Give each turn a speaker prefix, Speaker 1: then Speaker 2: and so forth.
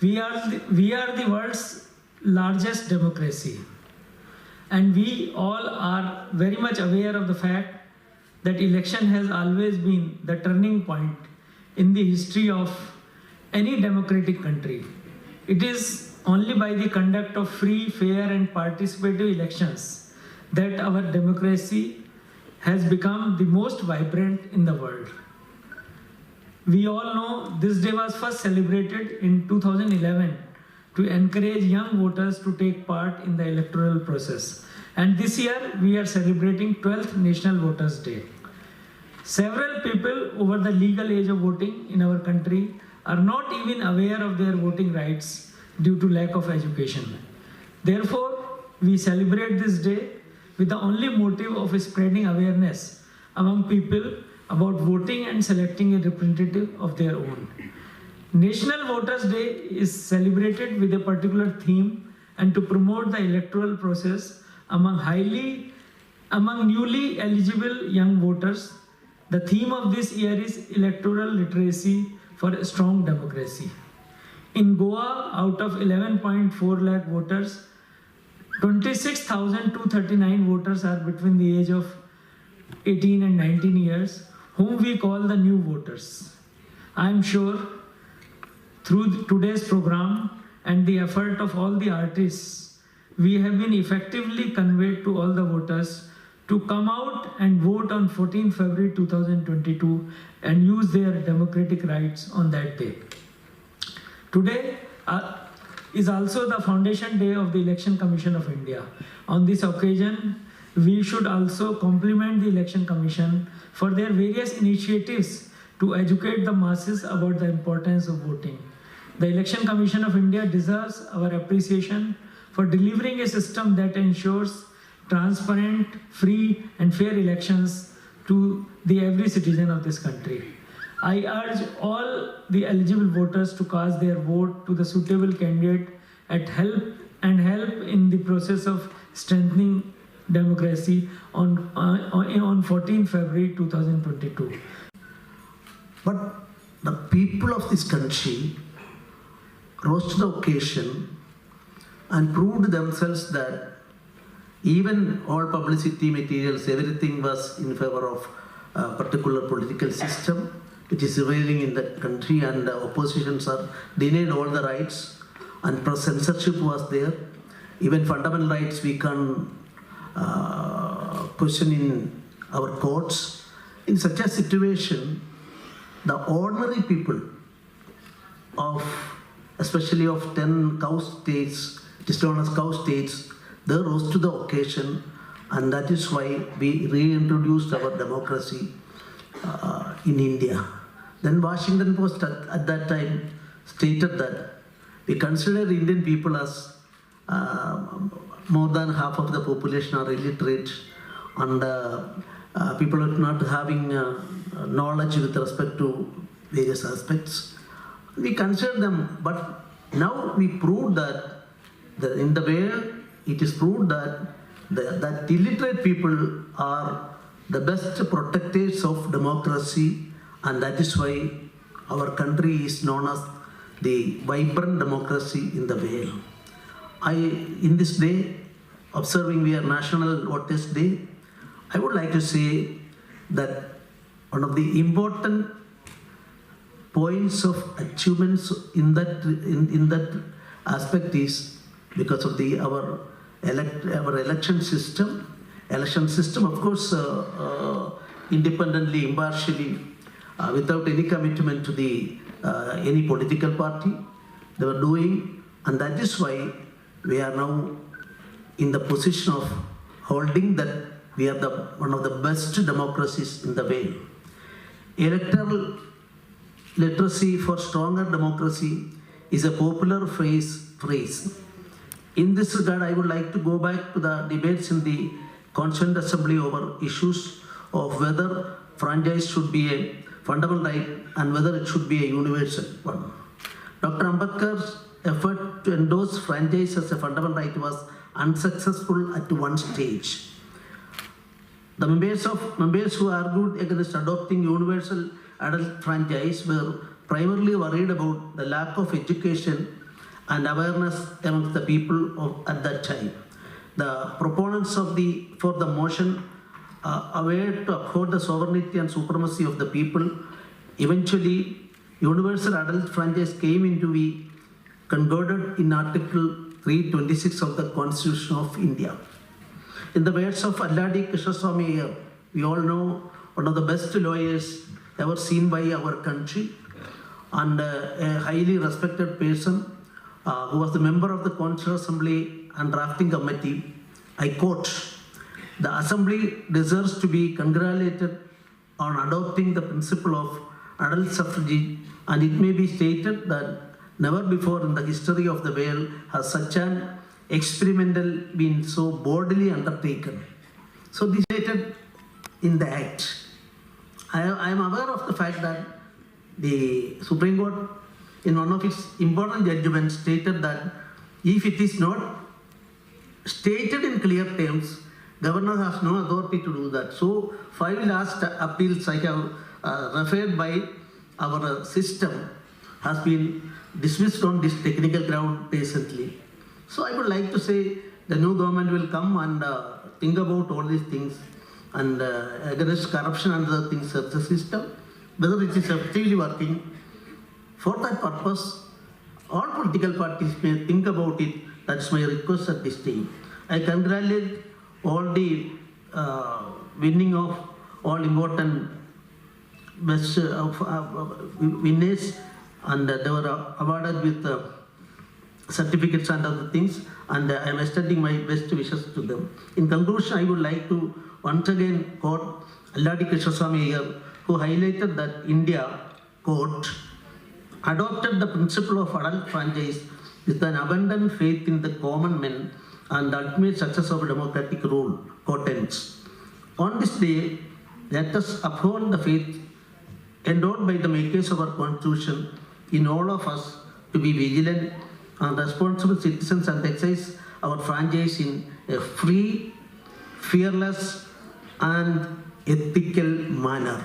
Speaker 1: we are the world's largest democracy, and we all are very much aware of the fact that election has always been the turning point in the history of any democratic country. It is only by the conduct of free, fair and participative elections that our democracy has become the most vibrant in the world. We all know this day was first celebrated in 2011 to encourage young voters to take part in the electoral process. And this year we are celebrating 12th National Voters' Day. Several people over the legal age of voting in our country are not even aware of their voting rights due to lack of education. Therefore, we celebrate this day with the only motive of spreading awareness among people about voting and selecting a representative of their own. National Voters' Day is celebrated with a particular theme and to promote the electoral process among newly eligible young voters. The theme of this year is electoral literacy for a strong democracy. In Goa, out of 11.4 lakh voters, 26,239 voters are between the age of 18 and 19 years, whom we call the new voters. I am sure through today's program and the effort of all the artists, we have been effectively conveyed to all the voters to come out and vote on 14 February 2022 and use their democratic rights on that day. Today is also the foundation day of the Election Commission of India. On this occasion, we should also compliment the Election Commission for their various initiatives to educate the masses about the importance of voting. The Election Commission of India deserves our appreciation for delivering a system that ensures transparent, free and fair elections to every citizen of this country. I urge all the eligible voters to cast their vote to the suitable candidate and help in the process of strengthening democracy on 14 February 2022.
Speaker 2: But the people of this country rose to the occasion and proved themselves that even all publicity materials, everything was in favor of a particular political system which is prevailing in the country, and the oppositions are denied all the rights, and press censorship was there. Even fundamental rights we can question in our courts. In such a situation, the ordinary people especially of 10 cow states, it is known as cow states, they rose to the occasion, and that is why we reintroduced our democracy in India. Then Washington Post at that time stated that we consider Indian people as more than half of the population are illiterate, and people are not having knowledge with respect to various aspects. We consider them, but now we proved that in the way it is proved that that illiterate people are the best protectors of democracy, and that is why our country is known as the vibrant democracy in the world. In this day, observing we are National Voters' Day, I would like to say that one of the important points of achievements in that aspect is because of our election system. Election system, of course, independently, impartially, without any commitment to any political party, they were doing, and that is why we are now in the position of holding that we are one of the best democracies in the world. Electoral literacy for stronger democracy is a popular phrase. In this regard, I would like to go back to the debates in the Constituent Assembly over issues of whether franchise should be a fundamental right and whether it should be a universal one. Dr. Ambedkar's effort to endorse franchise as a fundamental right was unsuccessful at one stage. The members who argued against adopting universal adult franchise were primarily worried about the lack of education and awareness amongst the people at that time. The proponents for the motion aware to uphold the sovereignty and supremacy of the people. Eventually, universal adult franchise came into be concorded in Article 326 of the Constitution of India. In the words of Alladi Krishnaswamy Iyer, we all know one of the best lawyers ever seen by our country, and a highly respected person who was the member of the Constitutional Assembly and Drafting Committee. I quote, "The Assembly deserves to be congratulated on adopting the principle of adult suffrage, and it may be stated that never before in the history of the world has such an experimental been so boldly undertaken." So this is stated in the Act. I am aware of the fact that the Supreme Court, in one of its important judgments, stated that if it is not stated in clear terms, governor has no authority to do that. So 5 last appeals I have referred by our system has been dismissed on this technical ground recently. So I would like to say the new government will come and think about all these things and against corruption and other things of the system, whether it is effectively working. For that purpose, all political parties may think about it. That's my request at this time. I congratulate all the winning of all important best winners, and they were awarded with certificates and other things, and I am extending my best wishes to them. In conclusion, I would like to once again quote Alladi Krishnaswamy Iyer, who highlighted that India, quote, adopted the principle of adult franchise with an abundant faith in the common men and the ultimate success of democratic rule, quote ends. On this day, let us uphold the faith endowed by the makers of our Constitution in all of us to be vigilant and responsible citizens and exercise our franchise in a free, fearless, and ethical manner.